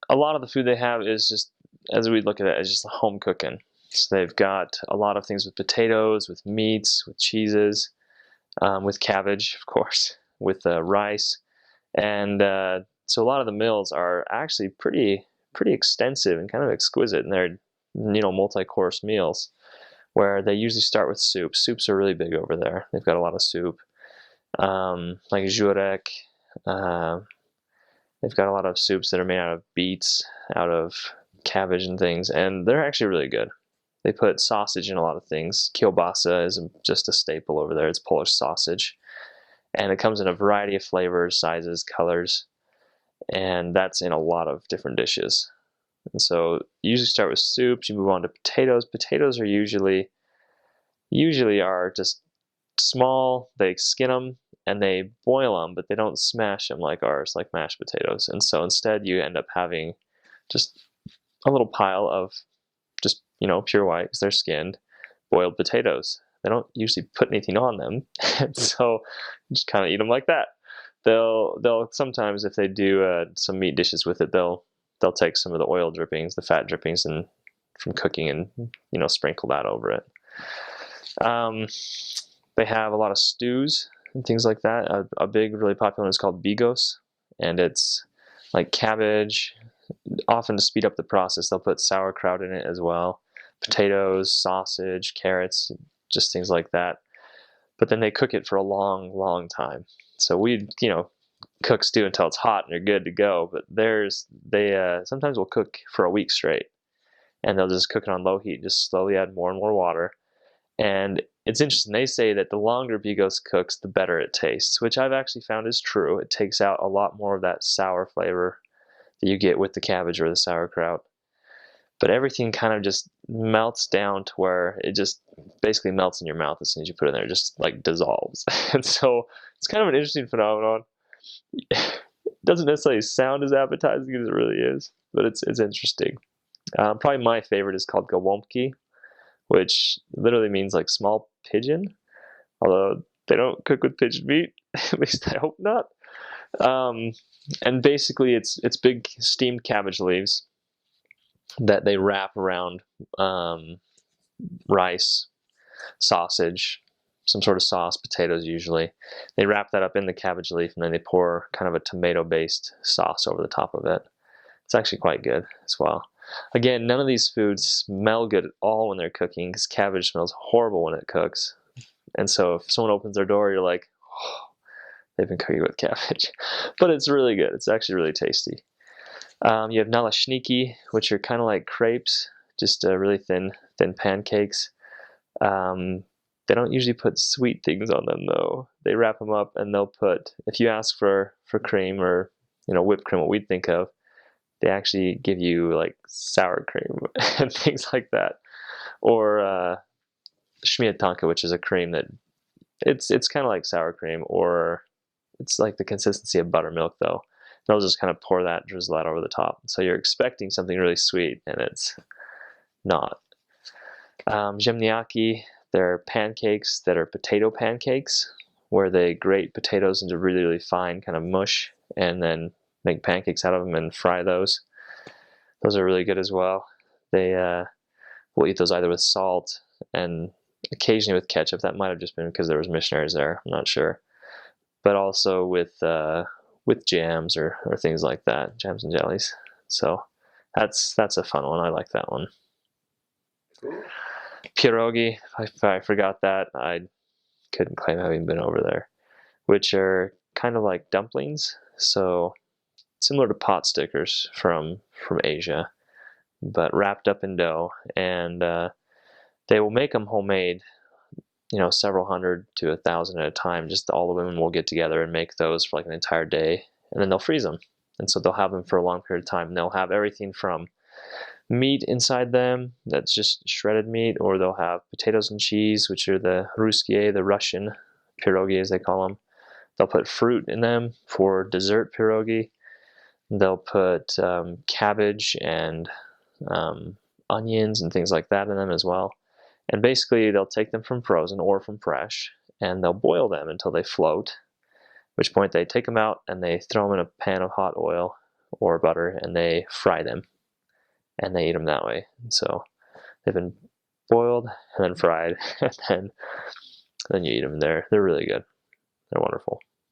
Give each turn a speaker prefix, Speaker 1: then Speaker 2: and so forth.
Speaker 1: a lot of the food they have is just, as we look at it, as just home cooking. So they've got a lot of things with potatoes, with meats, with cheeses, with cabbage, of course, with rice, and so a lot of the meals are actually pretty extensive and kind of exquisite, and they're multi-course meals where they usually start with soup. Soups are really big over there. They've got a lot of soup, like jurek. Uh, they've got a lot of soups that are made out of beets, out of cabbage and things, and they're actually really good. They put sausage in a lot of things. Kielbasa is just a staple over there. It's Polish sausage, and it comes in a variety of flavors, sizes, colors, and that's in a lot of different dishes. And so you usually start with soups, you move on to potatoes. Potatoes are usually are just small. They skin them and they boil them, but they don't smash them like ours, like mashed potatoes. And so instead you end up having just a little pile of just, pure white, because they're skinned, boiled potatoes. They don't usually put anything on them. And so you just kind of eat them like that. They'll sometimes, if they do some meat dishes with it, they'll take some of the oil drippings, the fat drippings, and from cooking, and sprinkle that over it. They have a lot of stews and things like that. A big, really popular one is called Beos, and it's like cabbage. Often to speed up the process, they'll put sauerkraut in it as well, potatoes, sausage, carrots, just things like that. But then they cook it for a long, long time. So we, cook stew until it's hot and you're good to go. But they sometimes will cook for a week straight, and they'll just cook it on low heat, just slowly add more and more water. And it's interesting. They say that the longer Beos cooks, the better it tastes, which I've actually found is true. It takes out a lot more of that sour flavor that you get with the cabbage or the sauerkraut. But everything kind of just melts down to where it just basically melts in your mouth as soon as you put it in there. It just like dissolves. And so it's kind of an interesting phenomenon. It doesn't necessarily sound as appetizing as it really is, but it's interesting. Probably my favorite is called Golabki, which literally means like small pigeon, although they don't cook with pigeon meat. At least I hope not. And basically it's big steamed cabbage leaves that they wrap around rice, sausage, some sort of sauce, potatoes usually. They wrap that up in the cabbage leaf, and then they pour kind of a tomato-based sauce over the top of it. It's actually quite good as well. Again, none of these foods smell good at all when they're cooking, because cabbage smells horrible when it cooks. And so if someone opens their door, you're like, oh, they've been cooking with cabbage. But it's really good. It's actually really tasty. You have naleśniki, which are kind of like crepes, just really thin pancakes. They don't usually put sweet things on them, though. They wrap them up, and they'll put, if you ask for cream or whipped cream, what we'd think of, they actually give you like sour cream and things like that, or śmietanka, which is a cream that it's kind of like sour cream, or it's like the consistency of buttermilk, though. They'll just kind of pour that, drizzle that over the top. So you're expecting something really sweet, and it's not. Ziemniaki, they're pancakes that are potato pancakes, where they grate potatoes into really, really fine kind of mush, and then make pancakes out of them and fry those. Those are really good as well. They will eat those either with salt and occasionally with ketchup. That might have just been because there was missionaries there. I'm not sure. But also with jams or things like that, jams and jellies. So that's a fun one. I like that one. Pierogi, if I forgot that, I couldn't claim having been over there, which are kind of like dumplings. So similar to pot stickers from Asia, but wrapped up in dough, and they will make them homemade, several hundred to 1,000 at a time. Just all the women will get together and make those for like an entire day, and then they'll freeze them, and so they'll have them for a long period of time. And they'll have everything from meat inside them that's just shredded meat, or they'll have potatoes and cheese, which are the ruskie, the Russian pierogi as they call them. They'll put fruit in them for dessert pierogi. They'll put cabbage and onions and things like that in them as well. And basically they'll take them from frozen or from fresh, and they'll boil them until they float, at which point they take them out and they throw them in a pan of hot oil or butter, and they fry them, and they eat them that way. And so they've been boiled and then fried, and then you eat them. They're really good. They're wonderful.